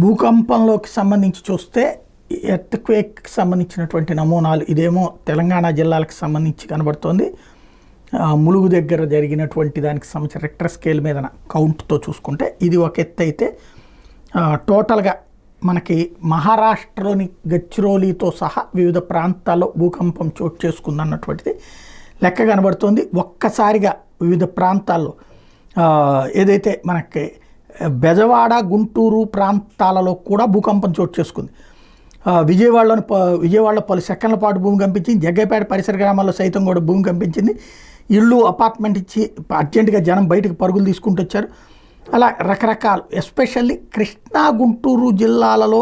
భూకంపంలోకి సంబంధించి చూస్తే ఎర్త్క్వేక్కి సంబంధించినటువంటి నమూనాలు ఇదేమో తెలంగాణ జిల్లాలకు సంబంధించి కనబడుతోంది. ములుగు దగ్గర జరిగినటువంటి దానికి సంబంధించిన రెక్టర్ స్కేల్ మీద కౌంట్తో చూసుకుంటే ఇది ఒక ఎత్తు అయితే, టోటల్గా మనకి మహారాష్ట్రలోని గచ్చిరోలితో సహా వివిధ ప్రాంతాల్లో భూకంపం చోటు చేసుకుందన్నటువంటిది లెక్క కనబడుతోంది. ఒక్కసారిగా వివిధ ప్రాంతాల్లో ఏదైతే మనకి బెజవాడ గుంటూరు ప్రాంతాలలో కూడా భూకంపం చోటు చేసుకుంది. విజయవాడలో పలు సెకండ్ల పాటు భూమి కంపించింది. జగ్గైపేట పరిసర గ్రామాల్లో సైతం కూడా భూమి కంపించింది. ఇళ్ళు అపార్ట్మెంట్ ఇచ్చి అర్జెంటుగా జనం బయటకు పరుగులు తీసుకుంటూ వచ్చారు. అలా రకరకాలు, ఎస్పెషల్లీ కృష్ణా గుంటూరు జిల్లాలలో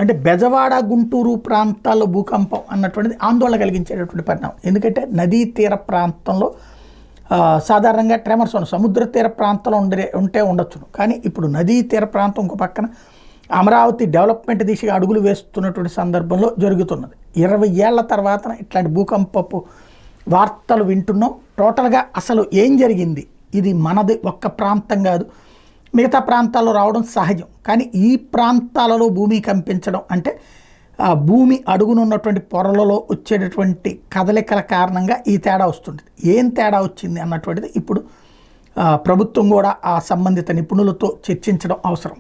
అంటే బెజవాడ గుంటూరు ప్రాంతాల్లో భూకంపం అన్నటువంటిది ఆందోళన కలిగించేటటువంటి పరిణామం. ఎందుకంటే నదీ తీర ప్రాంతంలో సాధారణంగా ట్రెమర్స్ సముద్ర తీర ప్రాంతంలో ఉంటే ఉండొచ్చును, కానీ ఇప్పుడు నదీ తీర ప్రాంతం ఇంకో పక్కన అమరావతి డెవలప్మెంట్ దిశగా అడుగులు వేస్తున్నటువంటి సందర్భంలో జరుగుతున్నది. 20 ఏళ్ల తర్వాత ఇట్లాంటి భూకంపపు వార్తలు వింటున్నాం. టోటల్గా అసలు ఏం జరిగింది, ఇది మనది ఒక్క ప్రాంతం కాదు, మిగతా ప్రాంతాల్లో రావడం సహజం. కానీ ఈ ప్రాంతాలలో భూమి కంపించడం అంటే భూమి అడుగునున్నటువంటి పొరలలో వచ్చేటటువంటి కదలికల కారణంగా ఈ తేడా వస్తుంది. ఏం తేడా వచ్చింది అన్నటువంటిది ఇప్పుడు ప్రభుత్వం కూడా ఆ సంబంధిత నిపుణులతో చర్చించడం అవసరం.